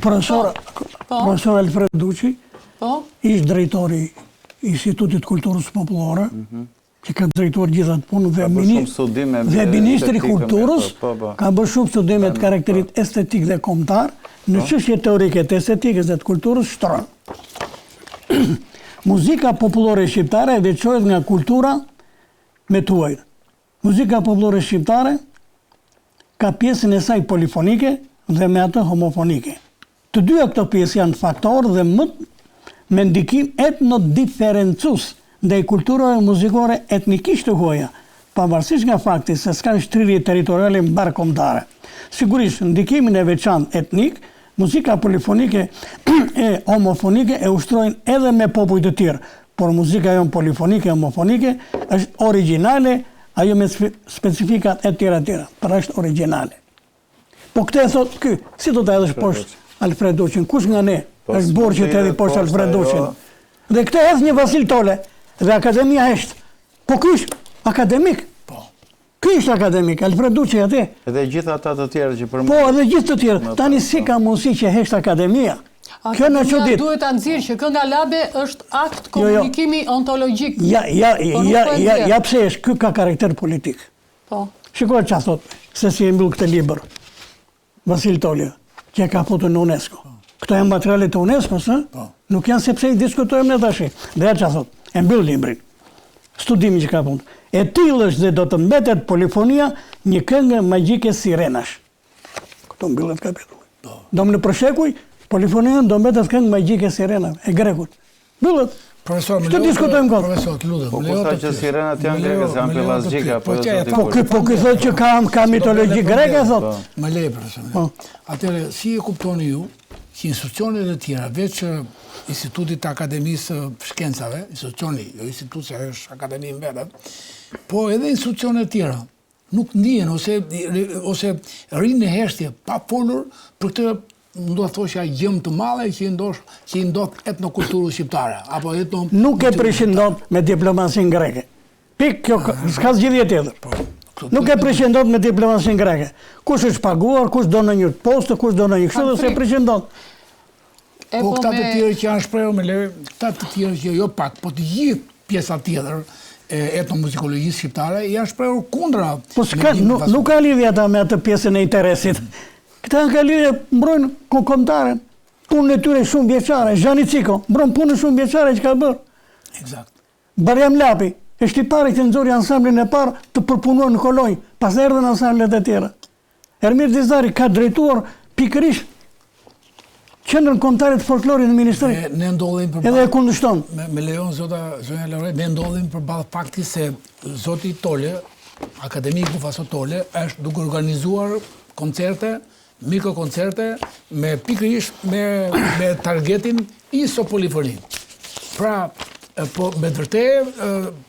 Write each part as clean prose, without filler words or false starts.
Profesor Alfred Duqi, ishtë drejtori Institutit Kulturës Popullore, që ka drejtuar gjithat punë dhe Ministri Kulturës, ka bërë shumë studime të karakterit estetik dhe kombëtar, në çështje teorike të estetikës dhe të kulturës shtron. Muzika popullore shqiptare veçohet nga kultura me tuaj. Muzika popullore shqiptare ka pjesën e saj polifonike dhe me atë homofonike. Të dyja këto pjesë janë faktor dhe me ndikim etnodiferencus ndaj kulturave muzikore etnikisht të huaja, pavarësisht nga fakti se s'kan shtrirje territoriale mbarkombëtare. Sigurisht, ndikimin e veçantë etnik, muzika polifonike e homofonike e ushtrojnë edhe me popuj të tjerë, por muzika jonë polifonike e homofonike është origjinale, ajo me specifikat e tjera, pra është origjinale. Po këtë e thot ky, si do të edhësh poshtë Alfred Duqin, kush nga ne është borë që të edhi poshtë Alfred Duqin? Dhe këtë edhë një Vasil Tole, dhe Akademia heshtë. Po ky është akademik. Ky është akademik, Alfred Duqi atë. Edhe gjithë ata të tjerë që përmendën. Po, edhe gjithë të tjerë. Tani si ka mundësi që heshtë Akademia? Kjo në çudit. Duhet ta nxjerrë që Kënga Labe është akt komunikimi ontologjik. Ja pse është, ky ka karakter politik. Po. Shikoj çfarë thot, se si e mbyll këtë libër. Vasil Tole, që e ka futur në UNESCO. Këto janë materiale të UNESCO-s, ë? Nuk janë sepse i diskutojmë ne tash. Dhe çfarë thot? E mbyll librin. Studimi që ka punë. E tillë është dhe do të mbetet polifonia një këngë magjike sirenash. Këto mbyllet kapitulli. Domne Proshekuj, polifonia do mbetet këngë magjike sirenave e grekut. Mbyllet. Profesor, të diskutojmë kot. Profesor, lutem. Po sa që sirenat janë greke, janë pelazgjika, po Po ky thot që ka mitologji greke thot. Më lej profesor. Atëherë si e kuptoni ju që institucionet e tjera, veç Institutit të Akademisë Shkencave, institucioni, jo institut që është akademi në vetë, po edhe institucionet tjera nuk ndihen ose rinë në heshtje pa folur për këtë, do të thosha gjëm të madhe që i ndodh etnokulturës shqiptare apo nuk e përshëndon me diplomacinë greke. Pik, kjo s'ka zgjidhje tjetër. Nuk e përshëndon me diplomacinë greke. Kush është paguar, kush do në një postë, kush do në një kështu dhe se përshëndon. Po këta të tjerë që janë shprehur me leve, këta të tjerë që jo pak, po të gjithë pjesa tjetër e etnomuzikologjisë shqiptare janë shprehur kundra. Po nuk ka lidhje ata me atë pjesën e interesit. Këta ka lidhje mbrojnë kombëtaren. Punën e tyre shumë vjeçare, Zhani Ciko, mbron punën shumë vjeçare që ka bërë. Eksakt. Bariam Lapi, është i pari që nxori ansamblin e parë të përpunuar në Kolonjë, pas erdhën ansamblet e tjera. Ermir Dizari ka drejtuar pikërisht Qendrën Kombëtare të Folklorit në Ministri. Ne ndodhim për edhe e kundërshton. Me lejon zonja Laure, ne ndodhim përballë faktit se zoti Tole, akademiku Vasil Tole, është duke organizuar koncerte, mikrokoncerte me pikërisht me targetin ISO polifonin. Pra, po me vërtet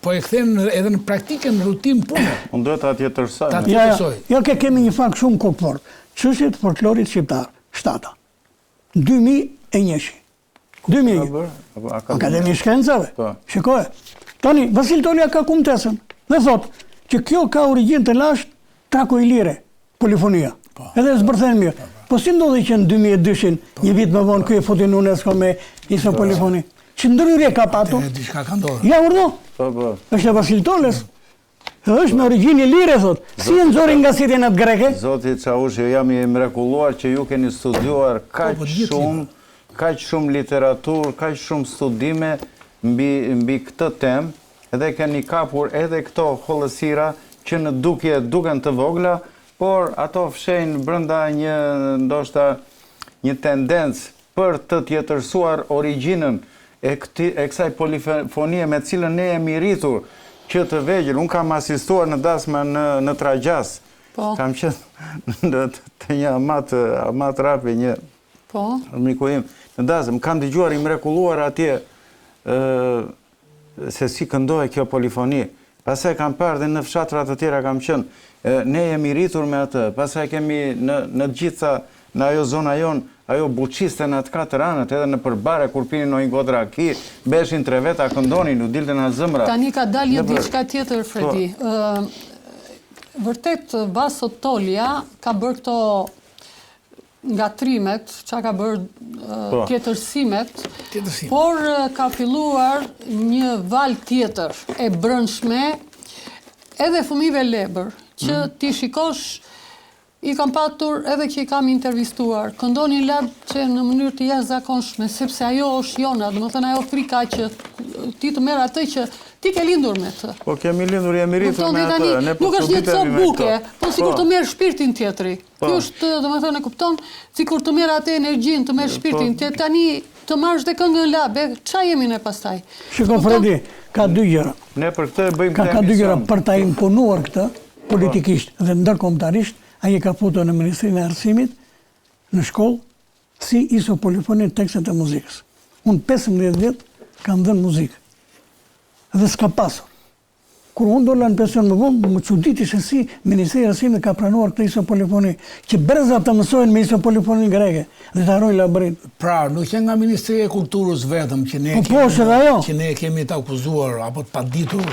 po e kthen edhe në praktikën në rutinë punë. Unë duhet ta tjetërsoj. Jo, kemi një fakt shumë kokfor. Çështja e folklorit shqiptar, shtata. 2001. Akademi Shkencave. Shikoj. Tani, Vasil Tolja ka kumtesën dhe thot që kjo ka origjinë të lashtë Trako i Lire, polifonia. Edhe zbërthen mirë. Po si ndodhi që në 2002-shin, një vit më vonë, ky e futi në UNESCO me ISO polifoni? Që ndryrje ka patur? Diçka ka ndodhur. Ja urdo. Është e Vasil Toles. është me origjinë lire, thot. Si e nxori nga sirenat greke? Zoti Çaushi, jam i mrekulluar që ju keni studiuar kaq shumë literaturë, kaq shumë studime mbi këtë temë, edhe keni kapur edhe këto hollësira që në dukje duken të vogla, por ato fshejnë brenda ndoshta një tendencë për të tjetërsuar origjinën e kësaj polifonie me cilën ne jemi rritur që të vegjël. Unë kam asistuar në dasma në Tragjas. Kam qenë të një amat rapi, një miku im. Në dasmë, kam dëgjuar i mrekulluar atje se si këndohet kjo polifoni. Pastaj kam parë dhe në fshatrat të tjera kam qenë. Ne jemi rritur me atë. Pastaj kemi në gjitha, në ajo zona jonë, ajo buqiste në atë 4 anët, edhe në përbare, kur pini në një godra ki, beshin 3 veta, këndonin, u dilte në zëmra. Tani ka dalje diçka tjetër, Fredi. Vërtet, Vasil Tolja ka bërë këto ngatrimet, çka ka bërë tjetërsimet, por ka filluar një val tjetër e brendshme edhe fëmijëve lebër, që ti shikosh, i kam patur edhe që i kam intervistuar, këndonin lart që në mënyrë të jashtëzakonshme, sepse ajo është jona, domethënë ajo frika që ti të merr atë që ti ke lindur me të. Po kemi lindur, jemi rritur me atë. Nuk është një copë buke, po sikur të merr shpirtin tjetri. Ky është, domethënë, e kupton, sikur të merr atë energjinë, të merr shpirtin tjetri. Tani të marrësh dhe këngën labe, ç'a jemi ne pastaj? Shiko Fredi, ka dy gjëra. Ne për këtë bëjmë ka dy gjëra për ta imponuar këtë politikisht dhe ndërkombëtarisht. Ai ka futur në Ministrinë e Arsimit në shkollë si iso polifonin tekstet e muzikës. Unë 15 vjet kam dhënë muzikë. Dhe s'ka pasur. Kur unë dola në pension më vonë, më çuditi se si Ministri i Arsimit ka pranuar këtë iso polifoni, që brezat të mësojnë me iso polifonin greke dhe të harrojnë labrin. Pra, nuk që nga Ministria e Kulturës vetëm që ne kemi të akuzuar apo të paditur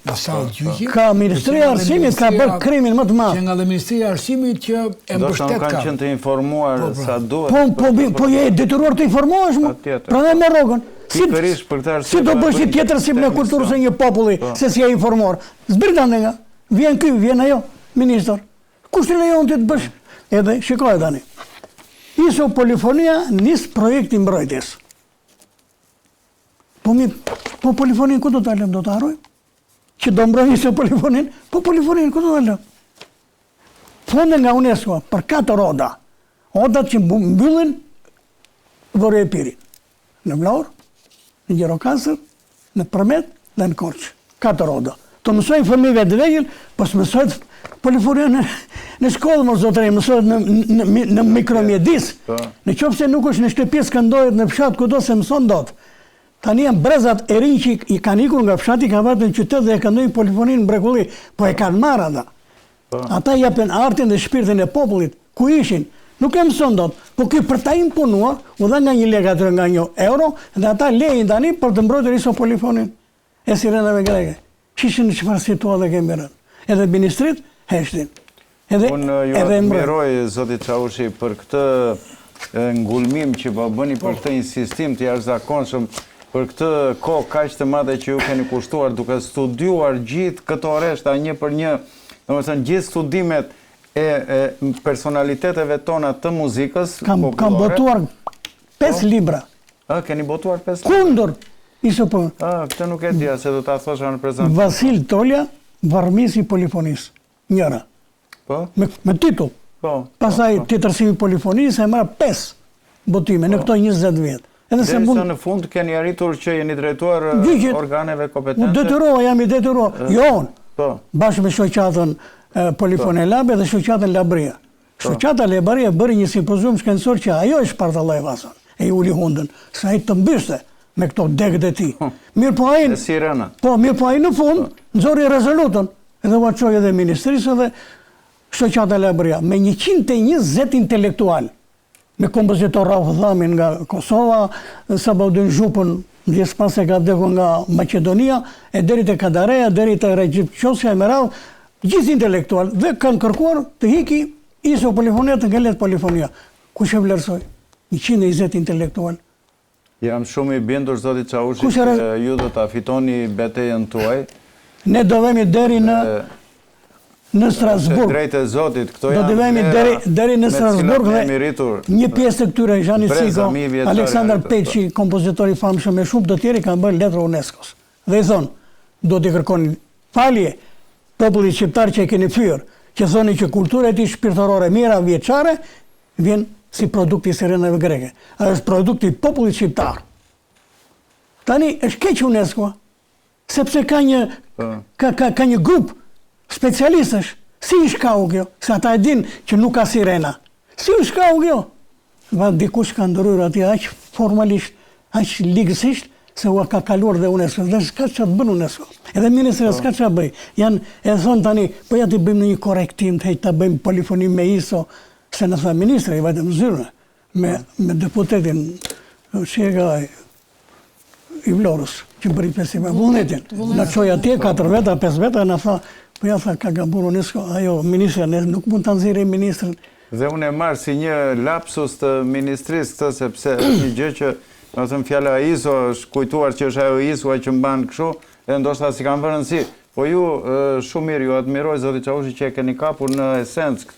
në sallë gjyqi. Ka Ministria e Arsimit ka bërë krimin më të madh. Që nga dhe Ministria e Arsimit që e mbështet ka. Kanë qenë të informuar sa duhet. Po je detyruar të informohesh më. Prandaj me rrogën. Si do bësh si tjetër si në kulturës e një populli, se si e informuar. Zbritan nga, vjen ky, vjen ajo, ministër. Kush të lejon ti të bësh? Edhe, shikoj tani. Iso polifonia nis projekti mbrojtjes. Po polifonin ku do ta lëm, do ta harrojmë? Që do mbrojnë iso polifonin? Po polifonin ku do ta lëm? Fonde nga UNESCO për 4 oda. Odat që mbyllin Vore e Pirin. Në Vlorë, në Gjirokastër, në Përmet dhe në Korçë. 4 oda. Të mësojnë fëmijëve të vegjël, po s'mësohet polifonia në shkollë, mos zotëri, mësohet në mikromjedis. Në qoftë se nuk është në shtëpi, s'këndohet në fshat kudo se mëson dot. Tani janë brezat e rinj që i kanë ikur nga fshati, kanë vënë në qytet dhe e këndojnë polifoninë në mrekulli, po e kanë marrë ata. Ata japin artin dhe shpirtin e popullit, ku ishin. Nuk e mëson dot, po ky për ta imponuar, u dha nga 1 lekë aty nga 1 euro, dhe ata lejnë tani për të mbrojtur iso polifonin e sirenave greke. Qishin në çfarë situatë kemi rënë. Edhe ministrit heshtin. Unë ju admiroj, zoti Çavushi, për këtë ngulmim që po bëni, për këtë insistim të jashtëzakonshëm, për këtë kohë kaq të madhe që ju keni kushtuar duke studiuar gjithë këto rreshta një për një, domethënë gjithë studimet e personaliteteve tona të muzikës popullore. Kam botuar 5 libra. Keni botuar 5 libra? Kundër iso po. Këtë nuk e dija se do ta thosha në prezant. Vasil Tolja, Varmisi polifonisë. Njëra. Po? Me titull. Po. Pastaj tjetërsimi polifonisë e marr 5 botime në këto 20 vjet. Derisa në fund keni arritur që jeni drejtuar organeve kompetente. Jam i detyruar. Jo. Po. Bashkë me shoqatën Polifone Labe dhe shoqatën Labria. Shoqata Labria bëri një simpozium shkencor që ajo e shpartalloi vason. E uli hundën, sa ai të mbyste me këto degët e tij. Mirë po ai. Sirena. Po, mirë po ai në fund nxori rezolutën edhe u çoi edhe ministrisë dhe shoqata Labria me 120 intelektual, me kompozitor Rauf Dhamin nga Kosova, Sabaudin Zhupën, ndjes pas e ka vdekur nga Maqedonia, e deri te Kadareja, deri te Recep Qosja e Meral, gjithë intelektual dhe kanë kërkuar të hiki iso polifonia të ngelet polifonia. Kush e vlerësoi? 120 intelektual. Jam shumë i bindur, zoti Çavushi, që ju do ta fitoni betejën tuaj. Ne do vemi deri në Strasburg. Drejt e Zotit, këto janë. Do të vemi deri në Strasburg dhe një pjesë të këtyre, Zhani Siko, Aleksandar Peçi, kompozitor i famshëm e shumë të tjerë kanë bërë letër UNESCO-s. Dhe i thonë, do t'i kërkoni falje popullit shqiptar që e keni fyer, që thoni që kultura e tij shpirtërore mira vjeçare vjen si produkti i sirenave greke. Ai është produkti i popullit shqiptar. Tani është keq UNESCO, sepse ka një grup specialistësh. Si i shkau kjo? Se ata e din që nuk ka sirena. Si i shkau kjo? Dikush ka ndërhyrë atje aq formalisht, aq ligësisht, se u ka kaluar dhe UNESCO, dhe s'ka që të bënë UNESCO. Edhe ministri s'ka që bëj. E thonë tani, po ja të bëjmë në një korektim, të bëjmë polifoni me ISO, se në tha ministri, i vajtë më zyrë, me deputetin Shega i Vlorës, që bëri festival, vullnetin. Në qoj atje, 4 veta, 5 veta, në tha, po ja tha, ka gabur UNESCO, ajo, ministri, nuk mund të nëzire ministrin, Dhe unë e marrë si një lapsus të ministrisë këtë, sepse një gjë që, më thëmë, fjala ISO është kujtuar që është ajo ISO që mban kështu, dhe ndoshta si kanë vënë rëndësi. Po ju shumë mirë ju admiroj zoti Çavushi që e keni kapur në esencë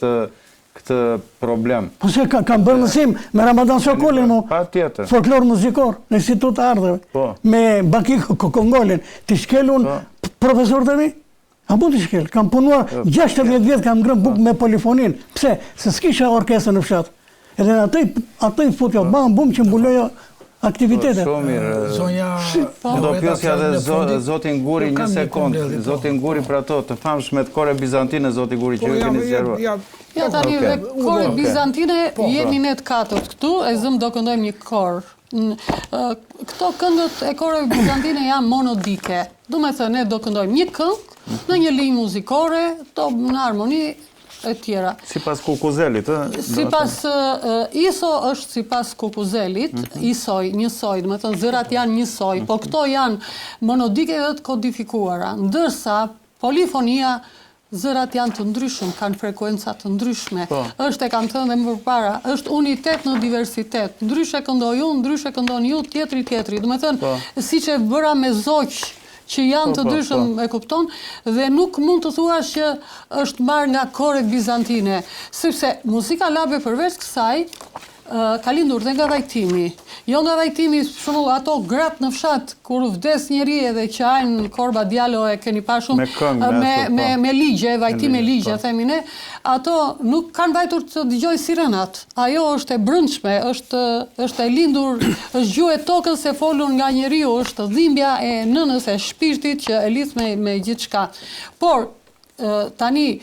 këtë problem. Po se kam bërë mësim me Ramadan Sokolin, Patjetër. folklor muzikor në Institut të Ardheve, me Baki Kongolin, të shkelun profesor të mi? A bu të shkel, kam punuar 16 vjetë, kam ngrënë bukë me polifonin. Pse? Se s'kisha orkestrë në fshatë. Edhe atë i futjo, bum që mbulojo aktivitetet. Shumë mirë. Zonja... Do pjosja dhe zotin Guri një sekund. Zotin Guri për ato të famshme të kore bizantine, zotin Guri që ju keni zjeruar. Ja, tani dhe kore bizantine jemi ne të katërt këtu, e zëm do këndojmë një korë. Këto këngët e kore bizantine janë monodike. Du me thënë, ne do këndojmë një këngë në një linjë muzikore, to në harmoni e tjera. Si pas Kukuzelit, Si pas ISO është si pas Kukuzelit, ISOJ, njësoj, dhe me thënë zërat janë njësoj, po këto janë monodike dhe të kodifikuara, ndërsa polifonia zërat janë të ndryshëm, kanë frekuenca të ndryshme. Është e kam thënë dhe më përpara, është unitet në diversitet. Ndryshe këndoj unë, ndryshe këndon ju, tjetri. Dhe me thënë, si që bëra me zoqë, që janë të ndryshëm e kupton, dhe nuk mund të thuash që është marrë nga koret bizantine, sepse muzika labe përveç kësaj, ka lindur dhe nga vajtimi. Jo nga vajtimi, shumë ato gratë në fshat, kur vdes njeri edhe që ajnë korba djalo e keni pa shumë, me ligje, vajtim me ligje, themi ne, ato nuk kanë vajtur të dëgjoj sirenat. Ajo është e brëndshme, është e lindur, është gjuhë e tokës e folur nga njeriu, është dhimbja e nënës e shpirtit që e lidh me gjithçka. Por, tani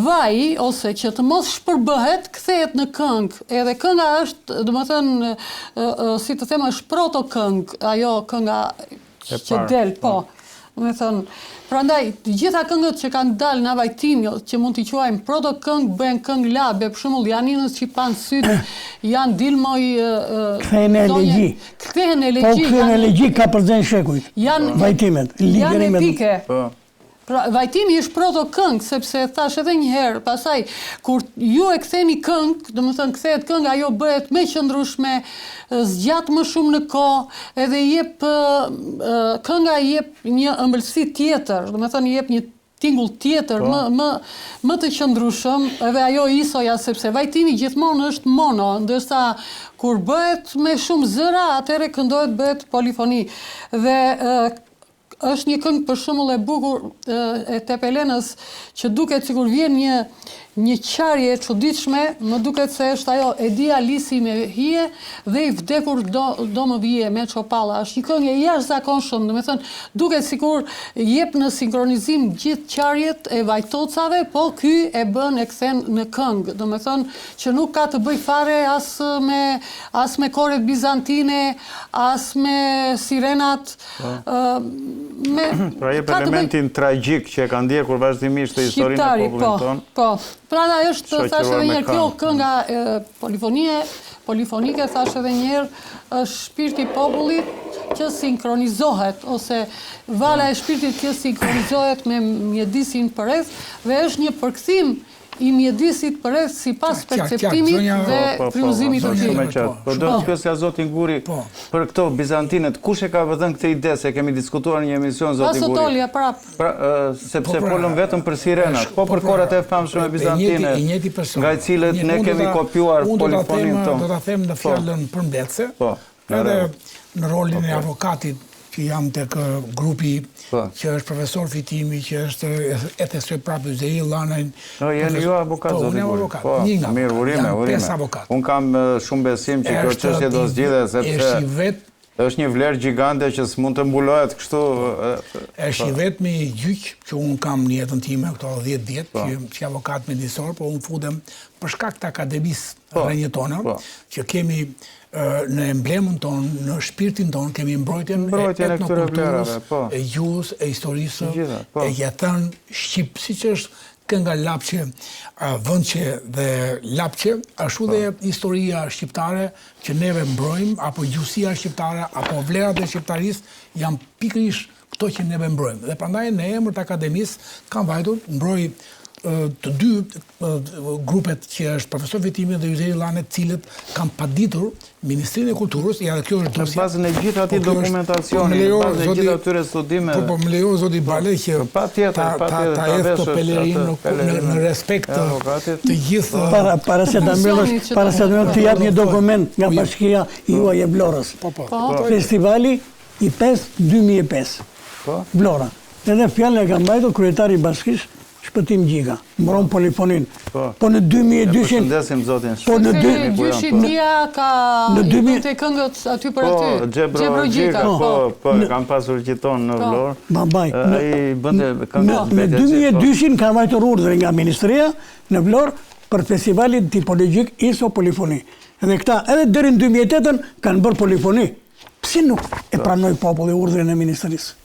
vaji ose që të mos shpërbëhet kthehet në këngë. Edhe kënga është, domethënë, si të them, është proto këngë, ajo kënga që del, po. Domethënë, prandaj të gjitha këngët që kanë dalë nga vajtimi, që mund t'i quajmë proto këngë, bëhen këngë labe, për shembull Janinës që pan syt, janë Dilmoj Kthehen elegji. Kthehen elegji. Po kthehen elegji ka përzën shekuj. Vajtimet, janë epike. Pra, vajtimi është proto këngë, sepse thash edhe një herë, pasaj, kur ju e ktheni këngë, do më thënë kthehet këngë, ajo bëhet me qëndrueshme, zgjat më shumë në kohë, edhe kënga jep një ëmbëlsi tjetër, do më thënë jep një tingull tjetër, më të qëndrueshëm, edhe ajo isoja, sepse vajtimi gjithmonë është mono, ndërsa kur bëhet me shumë zëra, atëre këndohet bëhet polifoni. Dhe është një këngë për shembull e bukur e Tepelenës që duket sikur vjen një qarje e çuditshme, më duket se është ajo e dia lisi me hije dhe i vdekur do më vije me çopalla. Është një këngë e jashtëzakonshme, domethënë duket sikur jep në sinkronizim gjithë qarjet e vajtocave, po ky e bën e kthen në këngë. Domethënë që nuk ka të bëj fare as me koret bizantine, as me sirenat. Pra jep elementin tragjik që e ka ndjekur vazhdimisht të historinë e popullit tonë. Po. Pra da është, thashe dhe njerë, kjo kënga polifonike, thashe dhe njerë, është shpirti popullit që sinkronizohet, ose vala e shpirtit që sinkronizohet me mjedisin përreth, dhe është një përkthim i mjedisit përreth si pas perceptimit dhe frymëzimit të tij. Po do të pyesja zotin Guri për këto bizantinet, kush e ka vëdhënë këtë ide, se kemi diskutuar një emision zotin Guri. Pasotolja prap. Sepse folëm vetëm për sirenat, po për koret e famshme bizantine, nga i cilët ne kemi kopjuar polifonin tonë. Do ta them në fjalën përmbledhëse. Edhe në rolin e avokatit që jam tek grupi që është profesor Fitimi, që është ETS prapë Zeri Llanaj. Jeni ju avokat, zotin Guri? Mirë, urime. Unë kam shumë besim që kjo çështje do zgjidhet, sepse është një vlerë gjigante që s'mund të mbulohet kështu. Është i vetmi gjyq që unë kam në jetën time këto 10 vjet, që avokat mjedisor, po unë futem për shkak të akademisë rrënjë tona, që kemi në emblemën tonë, në shpirtin tonë, kemi mbrojtjen e etnokulturës, e gjuhës, e historisë, e jetën shqip, siç është kënga Lapçe, Vëndçe dhe Lapçe, ashtu dhe historia shqiptare që neve mbrojmë, apo gjuhësia shqiptare, apo vlerat e shqiptarisë janë pikërisht këto që neve mbrojmë. Dhe prandaj në emër të akademisë kam vajtur mbroj të dy grupet që është profesor Vetimi dhe Yzeri Llanet, cilët kanë paditur Ministrinë e Kulturës, ja kjo është dosja. Në bazën e gjithë atij dokumentacioni, në bazën e gjithë atyre studimeve. Po më lejo zoti Bale që ta jep to pelerin në respekt të gjithë. Para se ta mbyllosh, të jap një dokument nga bashkia juaj e Vlorës. Festivali i 2005. Vlora. Edhe fjalën e ka mbajtur kryetari i bashkisë Shpëtim Gjika, mbron polifonin. Po në 2002-shin... Përshëndesim zotin Po në 2002-shia ka të këngët aty për aty. Po, Gjebro Gjika, po, kam pasur qiton në Vlorë. Babaj. Ai bënte këngët në 2002-shin ka vajtur urdhër nga Ministria në Vlorë për festivalin tipologjik ISO Polifoni. Edhe këta, edhe deri në 2008-ën kanë bërë polifoni. Pse nuk e pranoi populli urdhrin e Ministrisë?